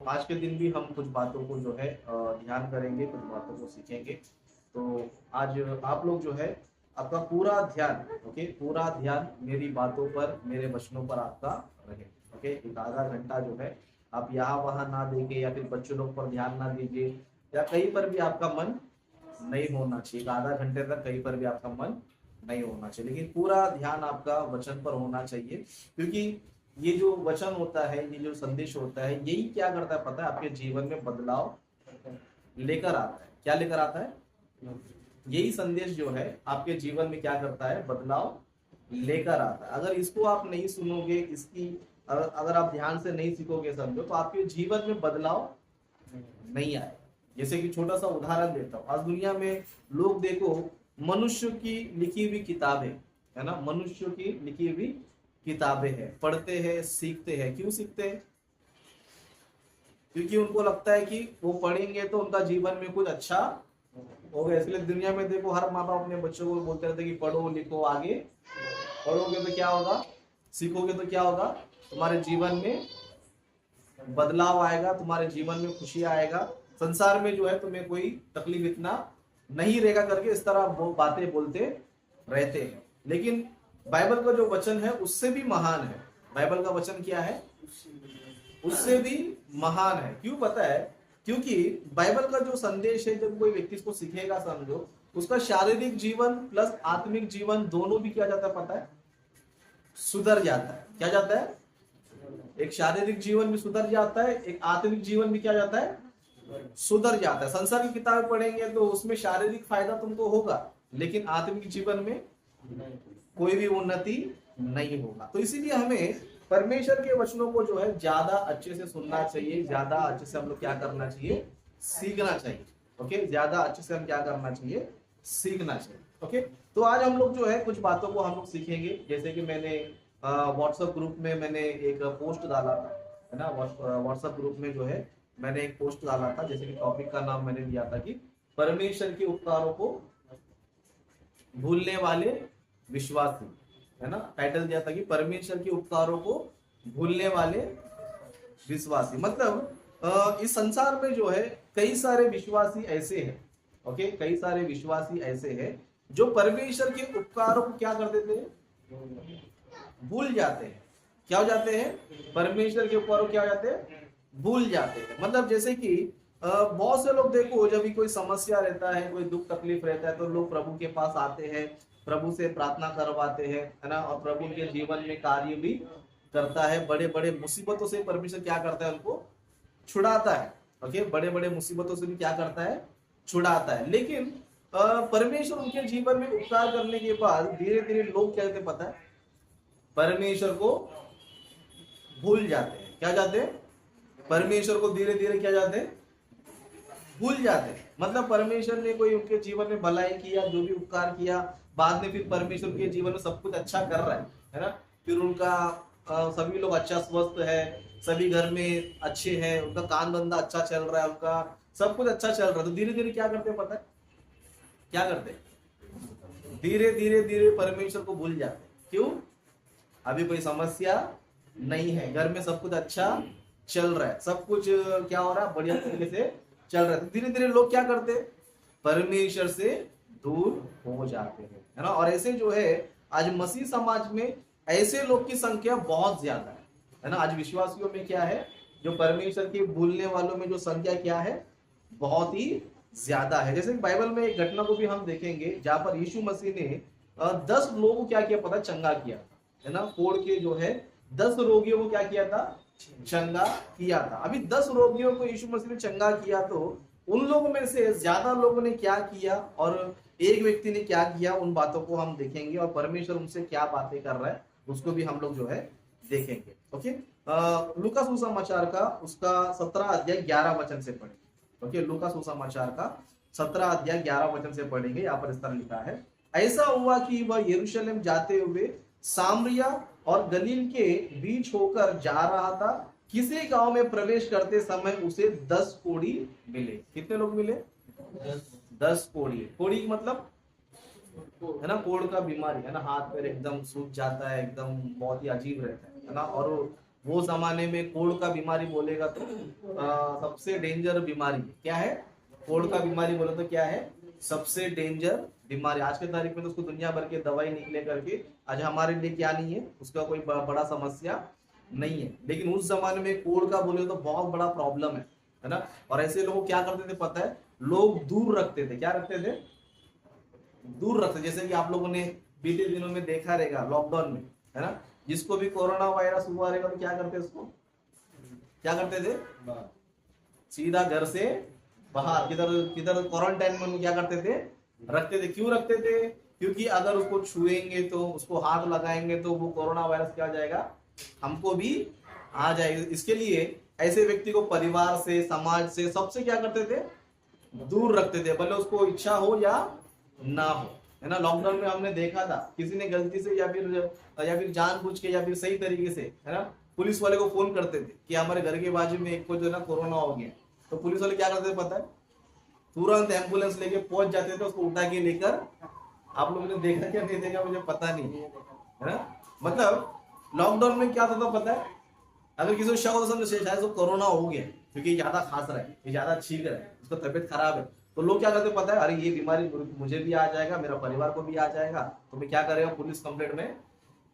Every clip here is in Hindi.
आज के दिन भी हम कुछ बातों को जो है ध्यान करेंगे, कुछ बातों को सीखेंगे। तो आज आप लोग जो है आपका पूरा ध्यान, ओके, पूरा ध्यान मेरी बातों पर, मेरे वचनों पर आपका रहे। ओके, एक आधा घंटा जो है आप यहाँ वहां ना देंगे या फिर बच्चों लोग पर ध्यान ना दीजिए, या कहीं पर भी आपका मन नहीं होना चाहिए। एक आधा घंटे तक कहीं पर भी आपका मन नहीं होना चाहिए, लेकिन पूरा ध्यान आपका वचन पर होना चाहिए। क्योंकि ये जो वचन होता है, ये जो संदेश होता है, यही क्या करता है पता है, आपके जीवन में बदलाव लेकर आता है। क्या लेकर आता है? यही संदेश जो है आपके जीवन में क्या करता है, बदलाव लेकर आता है। अगर इसको आप नहीं सुनोगे, इसकी अगर आप ध्यान से नहीं सीखोगे, समझो, तो आपके जीवन में बदलाव नहीं आए। जैसे कि छोटा सा उदाहरण देता हूँ, आज दुनिया में लोग देखो, मनुष्य की लिखी हुई किताबें है ना, मनुष्य की लिखी हुई किताबें हैं, पढ़ते हैं, सीखते हैं। क्यों सीखते हैं? क्योंकि उनको लगता है कि वो पढ़ेंगे तो उनका जीवन में कुछ अच्छा होगा। इसलिए दुनिया में देखो, हर माँ बाप अपने बच्चों को बोलते रहते हैं कि पढ़ो लिखो, आगे पढ़ोगे तो क्या होगा, सीखोगे तो क्या होगा, तुम्हारे जीवन में बदलाव आएगा, तुम्हारे जीवन में खुशी आएगा, संसार में जो है तुम्हें कोई तकलीफ इतना नहीं रहेगा, करके इस तरह वो बातें बोलते रहते हैं। लेकिन बाइबल का जो वचन है उससे भी महान है। बाइबल का वचन क्या है? उससे भी महान है। क्यों पता है? क्योंकि बाइबल का जो संदेश है, जब कोई व्यक्ति इसको सीखेगा, समझो, उसका शारीरिक जीवन प्लस आत्मिक जीवन दोनों भी क्या जाता है पता है, सुधर जाता है। क्या जाता है? एक शारीरिक जीवन भी सुधर जाता है, एक आत्मिक जीवन भी क्या जाता है, सुधर जाता है। संसार की किताबें पढ़ेंगे तो उसमें शारीरिक फायदा तुमको होगा, लेकिन आत्मिक जीवन में कोई भी उन्नति नहीं होगा। तो इसीलिए हमें परमेश्वर के वचनों को जो है ज्यादा अच्छे से सुनना चाहिए, ज्यादा अच्छे से हम लोग क्या करना चाहिए, सीखना चाहिए। ओके, ज्यादा अच्छे से हम क्या करना चाहिए, सीखना चाहिए। ओके, तो आज हम लोग जो है कुछ बातों को हम लोग सीखेंगे। जैसे कि मैंने व्हाट्सएप ग्रुप में मैंने एक पोस्ट डाला था, है ना, व्हाट्सएप ग्रुप में जो है मैंने एक पोस्ट डाला था, जैसे कि टॉपिक का नाम मैंने दिया था कि परमेश्वर के उपकारों को भूलने वाले विश्वासी, है ना, टाइटल दिया था कि परमेश्वर के उपकारों को भूलने वाले विश्वासी। मतलब इस संसार में जो है कई सारे विश्वासी ऐसे हैं, ओके, कई सारे विश्वासी ऐसे हैं जो परमेश्वर के उपकारों को क्या कर देते हैं, भूल जाते हैं। क्या हो जाते हैं? परमेश्वर के उपकारों क्या हो जाते हैं, भूल जाते हैं। मतलब जैसे कि बहुत से लोग देखो, जब भी कोई समस्या रहता है, कोई दुख तकलीफ रहता है, तो लोग प्रभु के पास आते हैं, प्रभु से प्रार्थना करवाते हैं, है ना, और प्रभु के जीवन में कार्य भी करता है। बड़े बड़े मुसीबतों से परमेश्वर क्या करता है, उनको छुड़ाता है। ओके, बड़े बड़े मुसीबतों से भी क्या करता है, छुड़ाता है। लेकिन परमेश्वर उनके जीवन में उपकार करने के बाद धीरे धीरे लोग क्या कहते पता है, परमेश्वर को भूल जाते हैं। क्या जाते हैं? परमेश्वर को धीरे धीरे क्या जाते हैं, भूल जाते हैं। मतलब परमेश्वर ने कोई उनके जीवन में भलाई किया, जो भी उपकार किया, बाद में फिर परमेश्वर के जीवन में सब कुछ अच्छा कर रहा है ना, फिर उनका सभी लोग अच्छा स्वस्थ है, सभी घर में अच्छे हैं, उनका काम धंधा अच्छा चल रहा है, उनका सब कुछ अच्छा चल रहा है, तो धीरे धीरे क्या करते हैं पता है, क्या करते हैं, धीरे धीरे धीरे परमेश्वर को भूल जाते हैं। क्यों? अभी कोई समस्या नहीं है, घर में सब कुछ अच्छा चल रहा है, सब कुछ क्या हो रहा है, बढ़िया तरीके से चल रहा है। तो धीरे धीरे लोग क्या करते हैं, परमेश्वर से दूर हो जाते हैं, है ना। और ऐसे जो है आज मसीह समाज में ऐसे लोग की संख्या बहुत ज्यादा है ना। आज विश्वासियों में क्या है, जो परमेश्वर के भूलने वालों में जो संख्या क्या है, बहुत ही ज्यादा है। जैसे बाइबल में एक घटना को भी हम देखेंगे, जहां पर यीशु मसीह ने 10 लोगों को क्या किया पता, चंगा किया, है ना। फोड़ के जो है 10 रोगियों को क्या किया था, चंगा किया था। अभी 10 रोगियों को यीशु मसीह ने चंगा किया, तो उन लोगों में से ज्यादा लोगों ने क्या किया और एक व्यक्ति ने क्या किया, उन बातों को हम देखेंगे, और परमेश्वर उनसे क्या बातें कर रहा है उसको भी हम लोग जो है देखेंगे। ओके, लूका सुसमाचार का उसका 17 अध्याय 11 वचन से पढ़ेंगे। ओके, लूका सुसमाचार का 17 अध्याय 11 वचन से पढ़ेंगे। यहाँ पर इस तरह लिखा है, ऐसा हुआ कि वह यरूशलेम जाते हुए सामरिया और गलील के बीच होकर जा रहा था। किसी गांव में प्रवेश करते समय उसे 10 कोढ़ी मिले। कितने लोग मिले? 10 कोढ़ी। कोढ़ी मतलब है ना, कोढ़ का बीमारी, है ना, हाथ पैर एकदम सूज जाता है, एकदम बहुत ही अजीब रहता है ना। और वो जमाने में कोढ़ का बीमारी बोलेगा तो सबसे डेंजर बीमारी क्या है? कोढ़ का बीमारी बोले तो क्या है? सबसे डेंजर बीमारी। आज के तारीख में तो उसको दुनिया भर के दवाई निकले करके आज हमारे लिए क्या नहीं है, उसका कोई बड़ा समस्या नहीं है। लेकिन उस जमाने में कोढ़ का बोले तो बहुत बड़ा प्रॉब्लम है ना। और ऐसे लोग क्या करते थे पता है? लोग दूर रखते थे। क्या रखते थे? दूर रखते। जैसे कि आप लोगों ने बीते दिनों में देखा रहेगा लॉकडाउन में, है ना, जिसको भी कोरोना वायरस हुआ रहेगा तो क्या करते उसको, क्या करते थे? सीधा घर से बाहर किधर किधर क्वारंटाइन में क्या करते थे? रखते थे। क्यों रखते थे? क्योंकि अगर उसको छुएंगे तो, उसको हाथ लगाएंगे तो वो कोरोना वायरस क्या आ जाएगा, हमको भी आ जाएगा। इसके लिए ऐसे व्यक्ति को परिवार से, समाज से, सबसे क्या करते थे? दूर रखते थे, भले उसको इच्छा हो या ना हो, है ना। लॉकडाउन में हमने देखा था किसी ने गलती से या फिर जानबूझ के या फिर सही तरीके से, है ना, पुलिस वाले को फोन करते थे कि हमारे घर के बाजू में एक को जो है ना कोरोना हो गया। तो पुलिस वाले क्या करते थे पता है? तुरंत एम्बुलेंस लेके पहुंच जाते थे, उसको उठा के लेकर। आप लोगों ने देखा क्या नहीं देखा मुझे पता नहीं, है ना। मतलब लॉकडाउन में क्या था पता है? अगर किसी को शक हो तो समझो शायद उसको कोरोना हो गया, क्योंकि ज्यादा खांस रहा है, ये ज्यादा छींक रहा है, उसका तबीयत खराब है, तो लोग क्या करते पता है? अरे ये बीमारी मुझे भी आ जाएगा, मेरा परिवार को भी आ जाएगा, तो मैं क्या करेगा? पुलिस कंप्लेंट में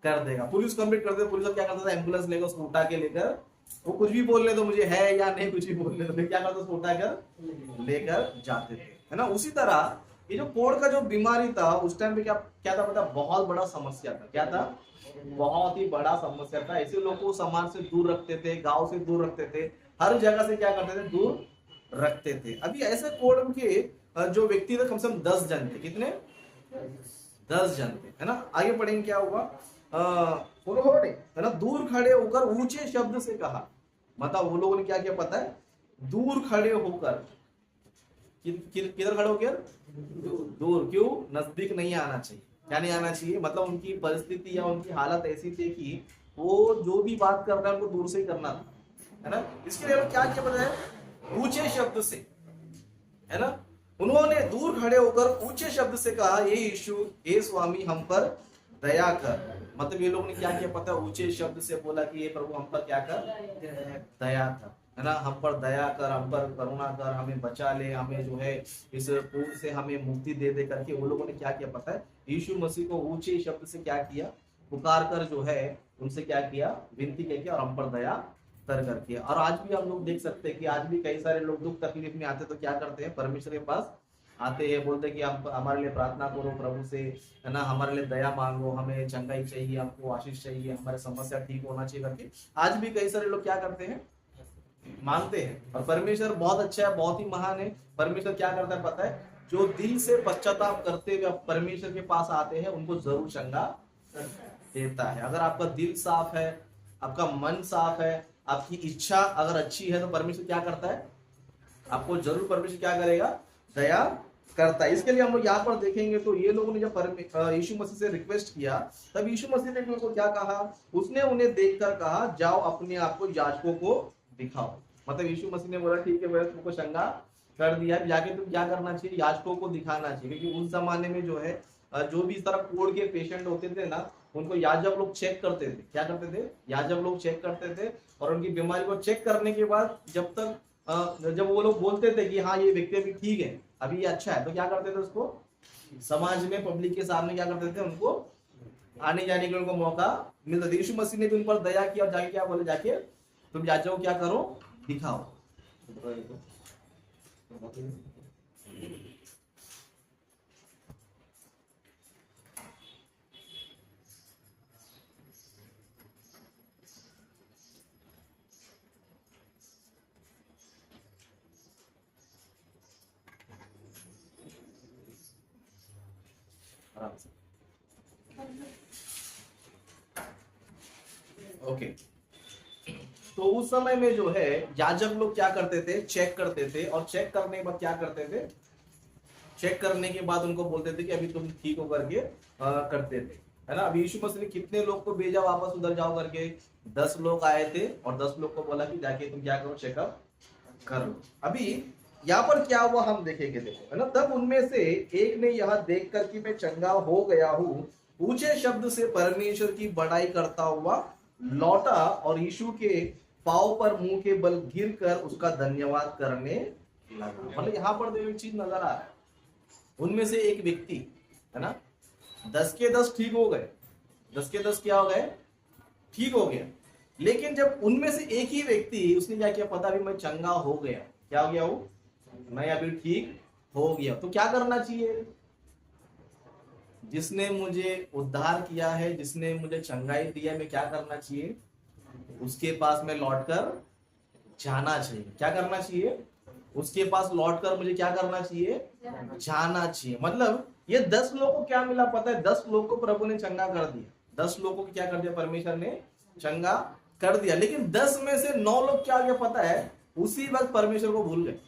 कर देगा। पुलिस कंप्लेंट करते, पुलिस क्या करता था? एम्बुलेंस लेकर उसको उठा के लेकर, वो कुछ भी बोल ले तो मुझे है या नहीं, कुछ भी बोल ले तो क्या करता? उसको उठा कर लेकर जाते थे, है ना। उसी तरह ये जो कोढ़ का जो बीमारी था उस टाइम पे क्या क्या था पता? बहुत बड़ा समस्या था। क्या था? बहुत ही बड़ा समस्या था। ऐसे लोगों को समाज से दूर रखते थे, गांव से दूर रखते थे, हर जगह से क्या करते थे? दूर रखते थे। अभी ऐसे कोढ़ के जो व्यक्ति थे कम से कम 10 जन थे। कितने? 10 जन थे, है ना। आगे पढ़ेंगे क्या हुआ। उन्होंने, है ना, दूर खड़े होकर ऊंचे शब्द से कहा। मतलब वो लोगों ने क्या किया पता है? दूर खड़े होकर, किधर खड़े होकर? दूर। क्यों? नजदीक नहीं आना चाहिए। क्या नहीं आना चाहिए? मतलब उनकी परिस्थिति या उनकी हालत ऐसी थी कि वो जो भी बात कर रहे हैं उनको दूर से ही करना था, है ना। इसके लिए क्या किया पता है? ऊंचे शब्द से, है ना, उन्होंने दूर खड़े होकर ऊंचे शब्द से कहा, ये यीशु, हे स्वामी, हम पर दया कर। मतलब ये लोगों ने क्या किया पता है? ऊंचे शब्द से बोला कि ये प्रभु हम पर क्या कर? दया कर, है ना, हम पर दया कर, हम पर करुणा कर, हमें बचा ले, हमें जो है इस पूर्ण से हमें मुक्ति दे दे करके वो लोगों ने क्या किया पता है? यीशु मसीह को ऊंचे शब्द से क्या किया? पुकार कर जो है उनसे क्या किया? विनती करके और हम पर दया कर करके। और आज भी हम लोग देख सकते हैं कि आज भी कई सारे लोग दुख तकलीफ में आते तो क्या करते हैं? परमेश्वर के पास आते हैं, बोलते हैं कि हम हमारे लिए प्रार्थना करो प्रभु से, है ना, हमारे लिए दया मांगो, हमें चंगाई चाहिए, हमको आशीष चाहिए, हमारे समस्या ठीक होना चाहिए करके आज भी कई सारे लोग क्या करते हैं? मांगते हैं। और परमेश्वर बहुत अच्छा है, बहुत ही महान है। परमेश्वर क्या करता है पता है? जो दिल से पश्चाताप करते हुए परमेश्वर के पास आते हैं उनको जरूर चंगा देता है। अगर आपका दिल साफ है, आपका मन साफ है, आपकी इच्छा अगर अच्छी है तो परमेश्वर क्या करता है? आपको जरूर परमेश्वर क्या करेगा? दया करता है। इसके लिए हम लोग यहाँ पर देखेंगे तो ये लोगों ने जब यीशु मसीह से रिक्वेस्ट किया तब यीशु मसीह ने उनको क्या कहा? उसने उन्हें देखकर कहा, जाओ अपने आप को याजकों को दिखाओ। मतलब यीशु मसीह ने बोला ठीक है मैंने तुमको चंगा कर दिया, जाके तुम क्या करना चाहिए? याजकों को दिखाना चाहिए। क्योंकि उस जमाने में जो है जो भी इस तरह कोढ़ के पेशेंट होते थे ना, उनको याजक लोग चेक करते थे। क्या करते थे? याजक लोग चेक करते थे और उनकी बीमारी को चेक करने के बाद जब तक जब वो लोग बोलते थे कि हाँ ये व्यक्ति अभी ठीक है, अभी ये अच्छा है, तो क्या करते थे? उसको समाज में पब्लिक के सामने क्या करते थे? उनको आने जाने के उनको मौका मिलता था। यीशु मसीह ने भी उन पर दया किया और जाके क्या बोले? जाके तुम याजकों को क्या करो? दिखाओ। आराम से। ओके, तो उस समय में जो है याजक लोग क्या करते थे? चेक करते थे और चेक करने के बाद क्या करते थे? चेक करने के बाद उनको बोलते थे कि अभी तुम ठीक हो करके करते थे, है ना। अभी यीशु मसीह ने कितने लोग को भेजा वापस उधर जाओ करके? 10 लोग आए थे और 10 लोग को बोला कि जाके तुम क्या करो? चेकअप करो। अभी यहाँ पर क्या हुआ हम देखेंगे, देखो, है ना। तब उनमें से एक ने यह देखकर कि मैं चंगा हो गया हूँ ऊंचे शब्द से परमेश्वर की बड़ाई करता हुआ लौटा और यीशु के पांव पर मुंह के बल गिरकर उसका धन्यवाद करने लगा। मतलब यहाँ पर एक चीज नजर आ रहा है, उनमें से एक व्यक्ति है ना, 10 के 10 ठीक हो गए, 10 के 10 क्या हो गए, ठीक हो गया। लेकिन जब उनमें से एक ही व्यक्ति उसने क्या किया, पता भी मैं चंगा हो गया, क्या हो गया वो, मैं अभी ठीक हो गया, तो क्या करना चाहिए, जिसने मुझे उद्धार किया है, जिसने मुझे चंगाई दिया, मैं क्या करना चाहिए, उसके पास में लौटकर जाना चाहिए। क्या करना चाहिए, उसके पास लौटकर मुझे क्या करना चाहिए, जाना चाहिए। मतलब ये 10 लोगों को क्या मिला पता है, 10 लोगों को प्रभु ने चंगा कर दिया, 10 लोगों को क्या कर दिया, परमेश्वर ने चंगा कर दिया। लेकिन 10 में से 9 लोग क्या गया पता है, उसी वक्त परमेश्वर को भूल गए।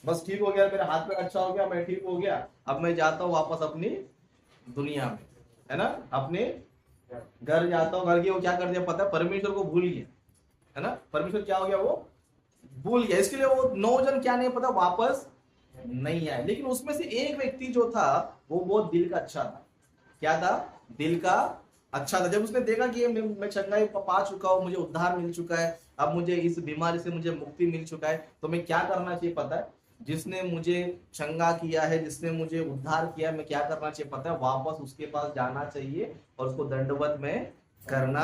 बस ठीक हो गया, मेरा हाथ में अच्छा हो गया, मैं ठीक हो गया, अब मैं जाता हूँ वापस अपनी दुनिया में, है ना, अपने घर जाता हूँ। घर गया, वो क्या कर दिया पता है, परमेश्वर को भूल गया, है ना, परमेश्वर क्या हो गया, वो भूल गया। इसके लिए वो 9 जन क्या नहीं पता वापस नहीं आए। लेकिन उसमें से एक व्यक्ति जो था वो बहुत दिल का अच्छा था। क्या था, दिल का अच्छा था। जब उसने देखा कि मैं चंगाई पा चुका हूं, मुझे उद्धार मिल चुका है, अब मुझे इस बीमारी से मुझे मुक्ति मिल चुका है, तो मैं क्या करना चाहिए पता है, जिसने मुझे चंगा किया है, जिसने मुझे उद्धार किया है, मैं क्या करना चाहिए पता है, वापस उसके पास जाना चाहिए और उसको दंडवत में करना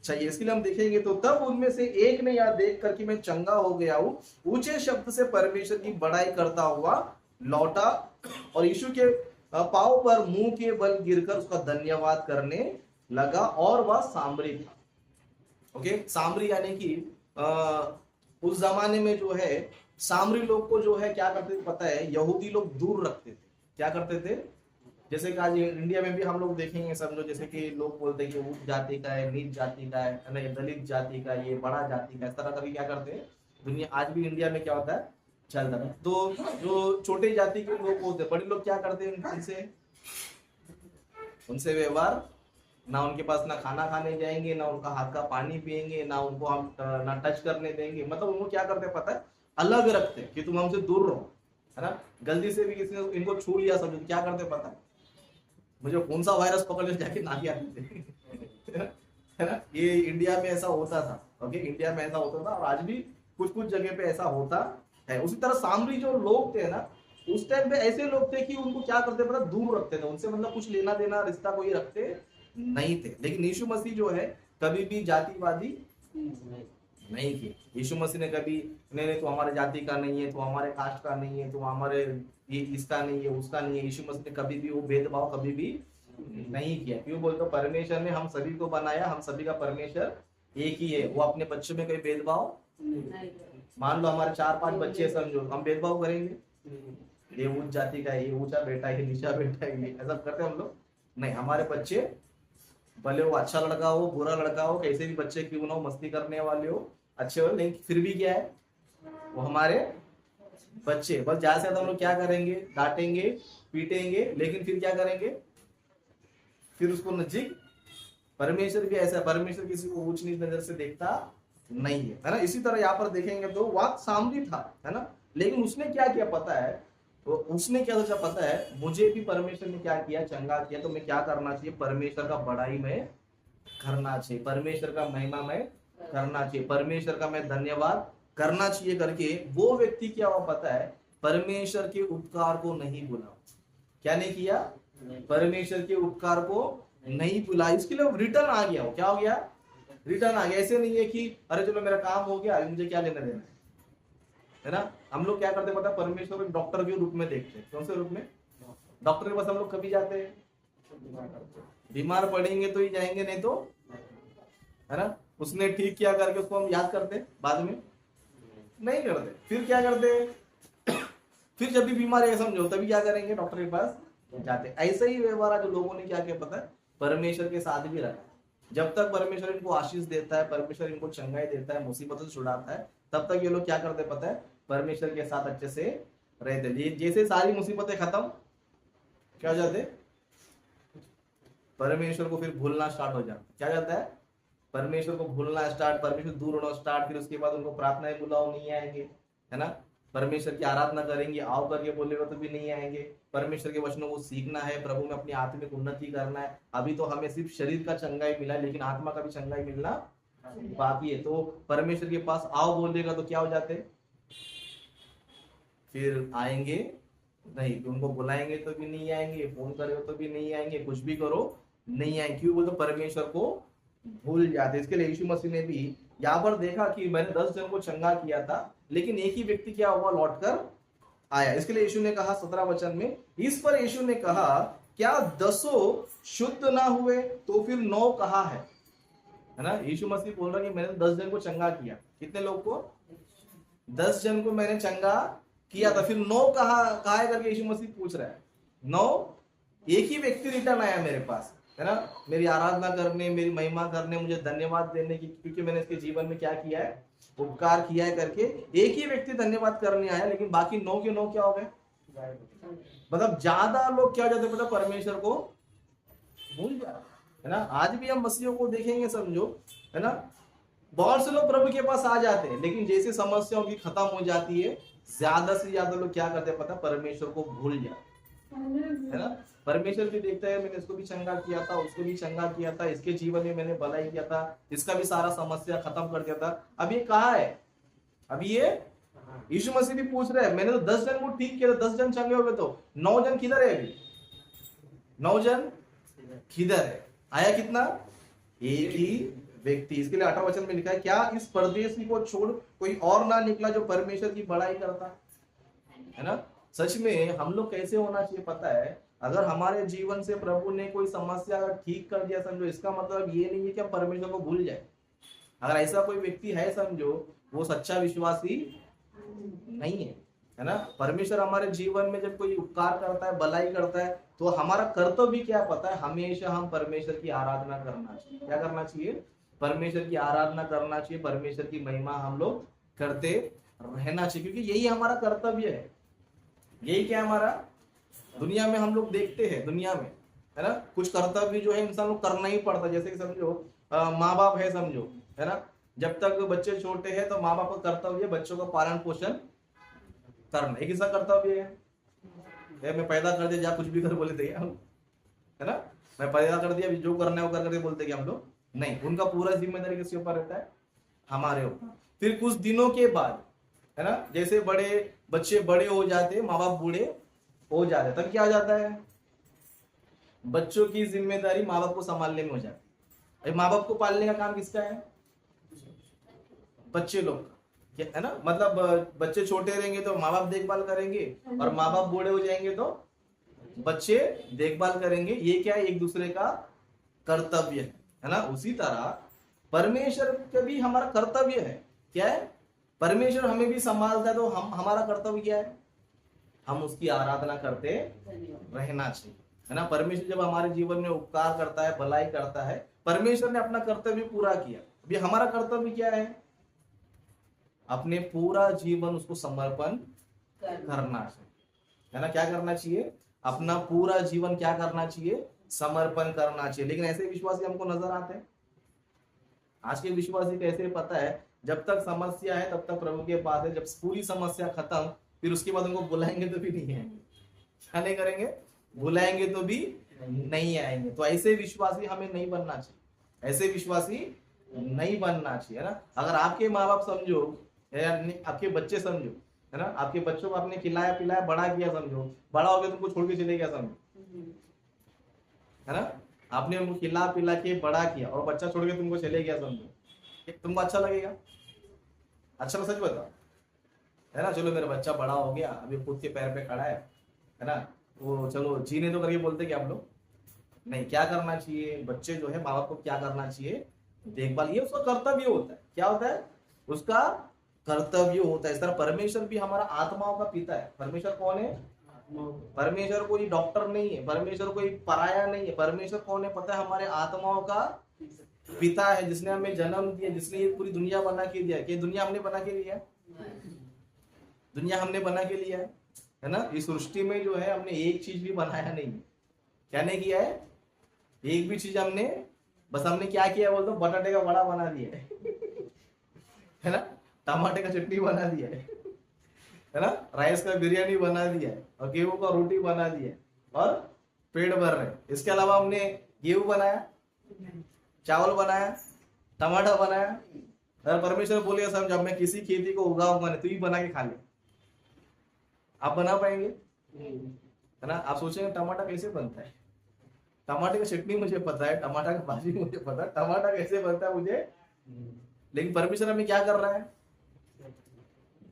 चाहिए। इसके लिए हम देखेंगे, तो तब उनमें से एक ने यह देख कर कि मैं चंगा हो गया हूं, ऊंचे शब्द से परमेश्वर की बड़ाई करता हुआ लौटा और यीशु के पांव पर मुंह के बल गिरकर उसका धन्यवाद करने लगा, और वह सामरी था। ओके, सामरी यानी कि उस जमाने में जो है सामरी लोग को जो है क्या करते थे पता है, यहूदी लोग दूर रखते थे। क्या करते थे, जैसे कि आज इंडिया में भी हम लोग देखेंगे, समझो जैसे कि लोग बोलते हैं कि उच्च जाति का है, नीच जाति का है ना, ये दलित जाति का, ये बड़ा जाति का, इस तरह करके क्या करते हैं दुनिया, आज भी इंडिया में क्या होता है चलता है। तो जो छोटे जाति के लोग होते हैं, बड़े लोग क्या करते हैं, उनसे व्यवहार, ना उनके पास ना खाना खाने जाएंगे, ना उनका हाथ का पानी पिएंगे, ना उनको हम ना टच करने देंगे। मतलब उनको क्या करते हैं पता है, अलग रखते हैं कि तुम हमसे दूर रहो, है ना। गलती से भी किसी ने इनको छू लिया, समझो क्या करते पता है, मुझे कौन सा वायरस पकड़ ले जाके नाक आते थे है ना। ये इंडिया में ऐसा होता था। ओके, इंडिया में ऐसा होता था और आज भी कुछ कुछ जगह पे ऐसा होता है। उसी तरह सामरी जो लोग थे ना, उस टाइम पे ऐसे लोग थे कि उनको क्या करते पता, दूर रखते थे, उनसे मतलब कुछ लेना देना रिश्ता कोई रखते नहीं थे। लेकिन यीशु मसीह जो है कभी भी जातिवादी नहीं किए। यीशु मसीह ने कभी नहीं नहीं, तो हमारे जाति का नहीं है, तो हमारे कास्ट का नहीं है, तो हमारे ये इसका नहीं है, उसका नहीं है। यीशु मसीह ने कभी भी वो भेदभाव कभी भी नहीं किया। क्यों बोलते, परमेश्वर ने हम सभी को बनाया, हम सभी का परमेश्वर एक ही है, वो अपने बच्चों में कोई भेदभाव, मान लो हमारे 4-5 बच्चे, समझो हम भेदभाव करेंगे, ये उच्च जाति का है, ये ऊंचा बेटा है, नीचा बेटा है, ऐसा करते हम लोग नहीं। हमारे बच्चे भले वो अच्छा लड़का हो, बुरा लड़का हो, कैसे भी बच्चे क्यों ना हो, मस्ती करने वाले हो, अच्छे हो, लेकिन फिर भी क्या है, वो हमारे बच्चे। बस ज्यादा से ज्यादा हम लोग क्या करेंगे, डांटेंगे, पीटेंगे, लेकिन फिर क्या करेंगे, फिर उसको नजीक। परमेश्वर भी ऐसा, परमेश्वर किसी को ऊंच नीच नजर से देखता नहीं है ना। इसी तरह यहाँ पर देखेंगे तो वाक सामरी था, है ना, लेकिन उसने क्या किया पता है, तो उसने क्या सोचा पता है, मुझे भी परमेश्वर ने क्या किया, चंगा किया, तो मैं क्या करना चाहिए, परमेश्वर का बड़ाई में करना चाहिए, परमेश्वर का महिमा में करना चाहिए, परमेश्वर का मैं धन्यवाद करना चाहिए करके वो व्यक्ति क्या हुआ पता है, परमेश्वर के उपकार को नहीं भूला। क्या नहीं किया, परमेश्वर के उपकार को नहीं भूला। इसके लिए रिटर्न आ गया। वो क्या हो गया, रिटर्न आ गया। ऐसे नहीं है कि अरे चलो मेरा काम हो गया, मुझे क्या लेना देना है ना। हम लोग क्या करते पता है, परमेश्वर को डॉक्टर के रूप में देखते हैं। कौन से रूप में, डॉक्टर के पास हम लोग कभी जाते हैं, बीमार पड़ेंगे तो ही जाएंगे, नहीं तो, है ना, उसने ठीक किया करके उसको हम याद करते बाद में नहीं करते। फिर क्या करते फिर जब भी बीमार है समझो, तभी क्या करेंगे, डॉक्टर के पास जाते। ऐसे ही व्यवहार जो लोगों ने क्या किया पता है, परमेश्वर के साथ भी रखा। जब तक परमेश्वर इनको आशीष देता है, परमेश्वर इनको चंगाई देता है, मुसीबतों से छुड़ाता है, तब तक ये लोग क्या करते पता है, परमेश्वर के साथ अच्छे से रहते। जैसे सारी मुसीबतें खत्म, क्या हो जाते, परमेश्वर को फिर भूलना स्टार्ट हो जाता। क्या जाता है, परमेश्वर को भूलना स्टार्ट, परमेश्वर दूर होना स्टार्ट। फिर उसके बाद उनको प्रार्थनाएं बुलाओ नहीं आएंगे, है ना, परमेश्वर की आराधना करेंगे, आओ करके बोलेगा तो भी नहीं आएंगे। परमेश्वर के वचनों को सीखना है, प्रभु में अपनी आत्मिक उन्नति करना है। अभी तो हमें सिर्फ शरीर का चंगाई मिला है, लेकिन आत्मा का भी चंगाई मिलना बाकी है। तो परमेश्वर के पास आओ बोलेगा तो क्या हो जाते, फिर आएंगे नहीं, उनको बुलाएंगे तो भी नहीं आएंगे, फोन करो तो भी नहीं आएंगे, कुछ भी करो नहीं आएंगे। क्यों बोलते, परमेश्वर को भूल जाते। इसके लिए यीशु मसीह ने भी यहाँ पर देखा कि मैंने 10 जन को चंगा किया था, लेकिन एक ही व्यक्ति क्या हुआ, लौटकर आया। इसके लिए यीशु ने कहा 17 वचन में, इस पर यीशु ने कहा, क्या 10 शुद्ध ना हुए तो फिर 9 कहाँ है ना। यीशु मसीह बोल रहा है कि मैंने 10 जन को चंगा किया। कितने लोग को, 10 जन को मैंने चंगा किया था, फिर 9 कहाँ है करके यीशु मसीह पूछ रहा है। 9, एक ही व्यक्ति रिटर्न आया मेरे पास, है ना, मेरी आराधना करने, मेरी महिमा करने, मुझे धन्यवाद देने की, क्योंकि मैंने इसके जीवन में क्या किया है, उपकार किया है करके एक ही व्यक्ति धन्यवाद करने आया। लेकिन बाकी 9 के 9 क्या हो गए, मतलब ज्यादा लोग क्या हो जाते, मतलब परमेश्वर को भूल जाते, है ना। आज भी हम मसीहों को देखेंगे समझो, है ना, बहुत से लोग प्रभु के पास आ जाते हैं, लेकिन जैसे समस्याओं की खत्म हो जाती है, ज्यादा से ज्यादा लोग क्या करते हैं पता, परमेश्वर को भूल जाते, है ना। परमेश्वर भी देखता है, मैंने इसको भी चंगा किया था, उसको भी चंगा किया था, इसके जीवन में मैंने भलाई किया था, इसका भी सारा समस्या खत्म कर दिया था। अब ये कहाँ है, अभी ये यीशु मसीह भी पूछ रहे हैं, मैंने तो 10 जन को ठीक किया था, 10 जन चंगे हो गए, तो 9 जन किधर है अभी, 9 जन किधर है, आया कितना, एक ही व्यक्ति। इसके लिए 18 वचन में लिखा है, क्या इस परदेशी को छोड़ कोई और ना निकला जो परमेश्वर की बड़ाई करता, है ना। सच में हम लोग कैसे होना चाहिए पता है, अगर हमारे जीवन से प्रभु ने कोई समस्या ठीक कर दिया समझो, इसका मतलब ये नहीं है कि हम परमेश्वर को भूल जाए। अगर ऐसा कोई व्यक्ति है समझो, वो सच्चा विश्वासी नहीं है ना। परमेश्वर हमारे जीवन में जब कोई उपकार करता है, भलाई करता है, तो हमारा कर्तव्य क्या पता है, हमेशा हम परमेश्वर की आराधना करना चाहिए। क्या करना चाहिए, परमेश्वर की आराधना करना चाहिए, परमेश्वर की महिमा हम लोग करते रहना चाहिए, क्योंकि यही हमारा कर्तव्य है। यही क्या है हमारा, दुनिया में हम लोग देखते हैं, दुनिया में, है ना, कुछ कर्तव्य जो है इंसान को करना ही पड़ता है। जैसे कि समझो माँ बाप है समझो, है ना, जब तक बच्चे छोटे हैं तो माँ बाप का कर्तव्य है बच्चों का पालन पोषण करना, एक ऐसा कर्तव्य है। मैं पैदा कर दिया, जा कुछ भी कर बोले थे हम, है ना, मैं पैदा कर दिया, जो करना है वो कर बोलते हम लोग नहीं, उनका पूरा जिम्मेदारी किसके ऊपर रहता है, हमारे ऊपर। फिर कुछ दिनों के बाद, है ना, जैसे बच्चे बड़े हो जाते, माँ बाप बूढ़े हो जाते, तब क्या हो जाता है, बच्चों की जिम्मेदारी माँ बाप को संभालने में हो जाती है। माँ बाप को पालने का काम किसका है, बच्चे लोग का, है ना। मतलब बच्चे छोटे रहेंगे तो माँ बाप देखभाल करेंगे, और माँ बाप बूढ़े हो जाएंगे तो बच्चे देखभाल करेंगे। ये क्या है, एक दूसरे का कर्तव्य है ना। उसी तरह परमेश्वर का भी हमारा कर्तव्य है, क्या है, परमेश्वर हमें भी संभालता है, तो हमारा कर्तव्य क्या है, हम उसकी आराधना करते रहना चाहिए, है ना। परमेश्वर जब हमारे जीवन में उपकार करता है, भलाई करता है, परमेश्वर ने अपना कर्तव्य पूरा किया। अभी हमारा कर्तव्य क्या है, अपने पूरा जीवन उसको समर्पण करना चाहिए, है ना। क्या करना चाहिए, अपना पूरा जीवन क्या करना चाहिए, समर्पण करना चाहिए। लेकिन ऐसे विश्वासी हमको नजर आते हैं। आज के विश्वासी कैसे पता है, जब तक समस्या है तब तक प्रभु के पास है, जब पूरी समस्या खत्म फिर उसके बाद उनको बुलाएंगे तो भी नहीं आएंगे। क्या नहीं करेंगे, बुलाएंगे तो भी नहीं आएंगे। तो ऐसे विश्वासी हमें नहीं बनना चाहिए, ऐसे विश्वासी नहीं बनना चाहिए, है ना। अगर आपके माँ बाप समझो, आपके बच्चे समझो, है ना, आपके बच्चों को आपने खिलाया पिलाया बड़ा किया समझो, बड़ा हो गया तुमको छोड़ के चले गया समझो, है ना, आपने उनको खिला पिला के बड़ा किया और बच्चा छोड़ के तुमको चले गया समझो, तुमको अच्छा लगेगा, अच्छा सच बताओ, है ना। चलो मेरा बच्चा बड़ा हो गया, अभी खुद के पैर पे खड़ा है ना, वो चलो जीने दो करके बोलते क्या हम लोग नहीं। क्या करना चाहिए, बच्चे जो है माँ बाप को क्या करना चाहिए, देखभाल, ये उसका कर्तव्य होता है। क्या होता है, उसका कर्तव्य होता है। इस तरह परमेश्वर भी हमारा आत्माओं का पिता है। परमेश्वर कौन है, परमेश्वर कोई डॉक्टर नहीं है, परमेश्वर कोई पराया नहीं है। परमेश्वर कौन है पता है, हमारे आत्माओं का पिता है, जिसने हमें जन्म दिया, जिसने ये पूरी दुनिया बना के दिया। कि दुनिया हमने बना के लिया, दुनिया हमने बना के लिया है ना। इस सृष्टि में जो है हमने एक चीज भी बनाया नहीं, क्या नहीं किया है, एक भी चीज हमने, बस हमने क्या किया बोल दो, बटाटे का वड़ा बना दिया है ना, टमाटे का चटनी बना दिया है है ना, राइस का बिरयानी बना दिया है और गेहूं का रोटी बना दिया है और पेट भर रहे हैं। इसके अलावा हमने गेहूं बनाया, चावल बनाया, टमाटर बनाया। अगर परमेश्वर बोलेगा समझ जब मैं किसी खेती को उगाऊंगा नहीं, तू ही बना के खा ले, आप बना पाएंगे? है ना। आप सोचेंगे टमाटर कैसे बनता है, टमाटर की चटनी मुझे पता है, टमाटर की भाजी मुझे पता है, टमाटर कैसे बनता है मुझे। लेकिन परमेश्वर हमें क्या कर रहा है,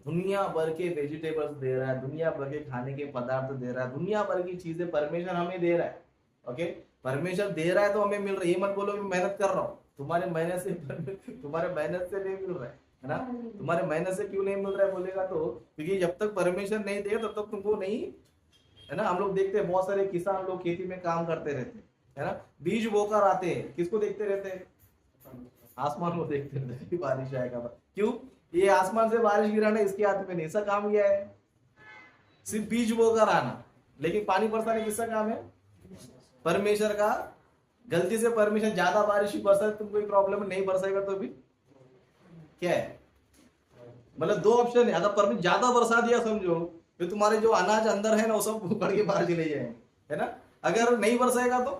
दुनिया भर के वेजिटेबल्स दे रहा है, दुनिया भर के खाने के पदार्थ दे रहा है, दुनिया भर की चीजें परमेश्वर हमें दे रहा है। ओके, परमेश्वर दे रहा है तो हमें मिल रहा है। ये मत बोलो कि मेहनत कर रहा हूँ, तुम्हारे मेहनत से नहीं मिल रहा है ना। तुम्हारे मेहनत से क्यों नहीं मिल रहा है बोलेगा तो, क्योंकि जब तक परमेश्वर नहीं देगा तब तक तुमको नहीं, है ना। हम लोग देखते हैं बहुत सारे किसान लोग खेती में काम करते रहते हैं, है ना। बीज बोकर आते हैं, किसको देखते रहते हैं, आसमान को देखते रहते हैं, बारिश आएगा। क्यों, ये आसमान से बारिश गिराना इसके हाथ में नहीं, ऐसा काम किया है सिर्फ बीज बोकर आना। लेकिन पानी बरसाना किसका काम है, परमेश्वर का। गलती से परमेश्वर ज्यादा बारिश बरसा तुम कोई प्रॉब्लम नहीं, बरसाएगा तो भी क्या है, मतलब दो ऑप्शन है। अगर परमेश्वर ज्यादा बरसा दिया समझो, फिर तुम्हारे जो अनाज अंदर है ना वो सब उखड़ के बाहर चले जाएंगे, है ना। अगर नहीं बरसाएगा तो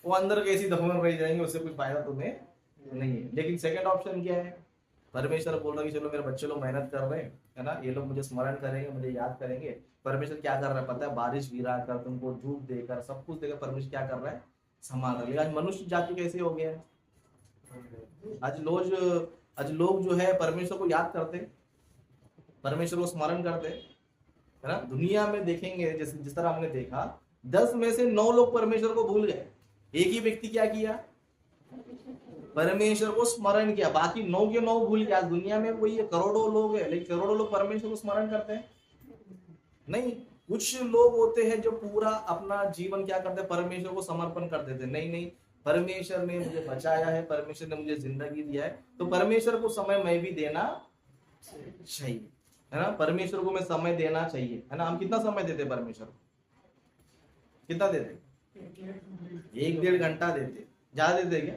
वो अंदर कैसी दफन रह जाएंगे, उससे कुछ फायदा तुम्हें नहीं है। लेकिन सेकंड ऑप्शन क्या है, परमेश्वर बोल रहा है कि चलो मेरे बच्चे लोग मेहनत कर रहे हैं, है ना, ये लोग मुझे स्मरण करेंगे, मुझे याद करेंगे। परमेश्वर क्या कर रहा है पता है, बारिश गिरा कर, तुमको धूप देकर, सब कुछ देकर परमेश्वर क्या कर रहा है, संभाल रहा है। आज मनुष्य जाति कैसे हो गया है, आज लोग जो है परमेश्वर को याद करते, परमेश्वर को स्मरण करते, है ना। दुनिया में देखेंगे जिस तरह हमने देखा, 10 में से 9 लोग परमेश्वर को भूल गए, एक ही व्यक्ति क्या किया, परमेश्वर को स्मरण किया, बाकी 9 के 9 भूल गया। दुनिया में वही करोड़ों लोग है, लेकिन करोड़ों लोग परमेश्वर को स्मरण करते हैं नहीं। कुछ लोग होते हैं जो पूरा अपना जीवन क्या करते हैं, परमेश्वर को समर्पण कर देते। नहीं, परमेश्वर ने मुझे बचाया है, परमेश्वर ने मुझे जिंदगी दिया है, तो परमेश्वर को समय मैं भी देना चाहिए, है ना। परमेश्वर को मैं समय देना चाहिए, है ना। हम कितना समय देते परमेश्वर को, कितना देते, 1-1.5 घंटा देते, ज्यादा देते क्या।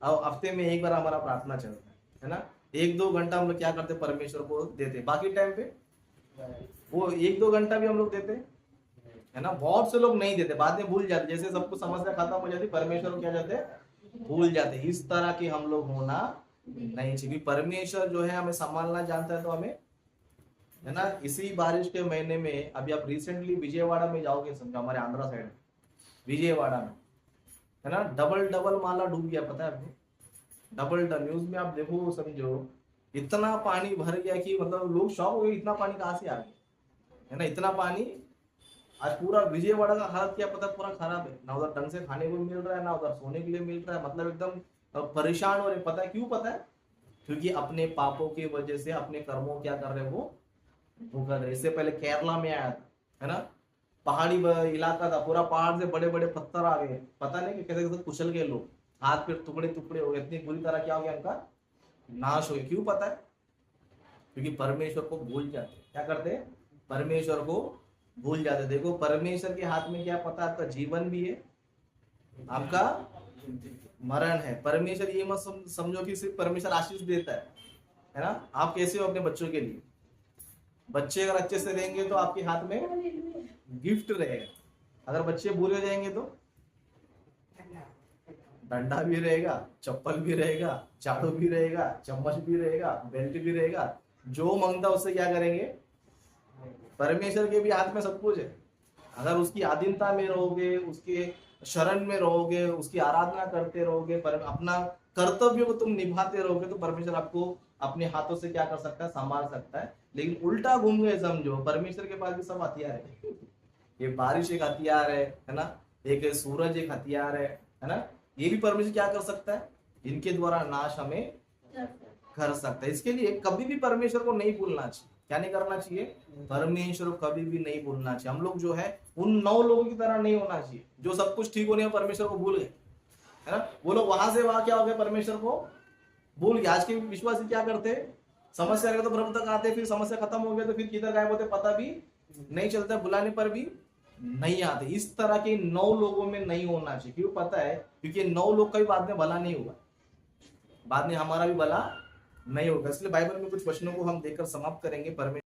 अब हफ्ते में एक बार हमारा प्रार्थना चलता है ना, 1-2 घंटा हम लोग क्या करते परमेश्वर को देते। बाकी टाइम पे वो 1-2 घंटा भी हम लोग देते, है ना। बहुत से लोग नहीं देते, बाद में भूल जाते, जैसे सब कुछ समस्या खत्म हो जाती, परमेश्वर को क्या जाते, भूल जाते। इस तरह के हम लोग होना नहीं चाहिए। परमेश्वर जो है हमें संभालना जानता है, तो हमें, है ना। इसी बारिश के महीने में अभी आप रिसेंटली विजयवाड़ा में जाओगे, समझो हमारे आंध्रा साइड विजयवाड़ा में, है ना, डबल माला डूब गया, पता है आपको, डबल न्यूज में आप देखो समझो, इतना पानी भर गया कि मतलब लोग शॉक हो गए, इतना पानी कहाँ से आ गया, है ना। इतना पानी, आज पूरा विजयवाड़ा का हालत क्या पता, पूरा खराब है, ना उधर ढंग से खाने को मिल रहा है, ना उधर सोने के लिए मिल रहा है, मतलब एकदम परेशान हो रहे। पता है क्यों, पता है, क्योंकि अपने पापों की वजह से, अपने कर्मों क्या कर रहे हैं वो कर रहे। इससे पहले केरला में आया था, है ना, पहाड़ी इलाका था, पूरा पहाड़ से बड़े बड़े पत्थर आ गए, पता नहीं कि कैसे कैसे कुचल गए लोग, हाथ पैर टुकड़े टुकड़े हो गए, इतनी बुरी तरह क्या हो गया, उनका नाश हो गया। क्यों पता है, क्योंकि परमेश्वर को भूल जाते। क्या करते हैं, परमेश्वर को भूल जाते। देखो परमेश्वर के हाथ में क्या पता, आपका जीवन भी है, आपका मरण है। परमेश्वर ये मत समझो कि सिर्फ परमेश्वर आशीष देता है ना। आप कैसे हो अपने बच्चों के लिए, बच्चे अगर अच्छे से रहेंगे तो आपके हाथ में गिफ्ट रहेगा, अगर बच्चे बुरे हो जाएंगे तो डंडा भी रहेगा, चप्पल भी रहेगा, झाड़ू भी रहेगा, चम्मच भी रहेगा, बेल्ट भी रहेगा, जो मांगता उससे क्या करेंगे। परमेश्वर के भी हाथ में सब कुछ है। अगर उसकी आधीनता में रहोगे, उसके शरण में रहोगे, उसकी आराधना करते रहोगे, अपना कर्तव्य को तुम निभाते रहोगे, तो परमेश्वर आपको अपने हाथों से क्या कर सकता है, संभाल सकता है। लेकिन उल्टा घूम गए समझो, परमेश्वर के पास भी सब हथियार है। ये बारिश एक हथियार है ना, एक सूरज एक हथियार है ना। ये भी परमेश्वर क्या कर सकता है, इनके द्वारा नाश हमें कर सकता है। इसके लिए कभी भी परमेश्वर को नहीं भूलना चाहिए। क्या नहीं करना चाहिए, परमेश्वर को कभी भी नहीं भूलना चाहिए। हम लोग जो है उन 9 लोगों की तरह नहीं होना चाहिए जो सब कुछ ठीक होने में परमेश्वर को भूल गए, है ना। वो लोग वहां से वहां क्या हो गए, परमेश्वर को भूल गए। आज के विश्वासी क्या करते, समस्या तो ब्रह्म तक आते, फिर समस्या खत्म हो गया तो फिर किधर गायब होते पता भी नहीं चलता, बुलाने पर भी नहीं आते। इस तरह के 9 लोगों में नहीं होना चाहिए। क्यों पता है, क्योंकि 9 लोग का भी बाद में भला नहीं होगा, बाद में हमारा भी भला नहीं होगा। इसलिए बाइबल में कुछ वचनों को हम देखकर समाप्त करेंगे। परमेश्वर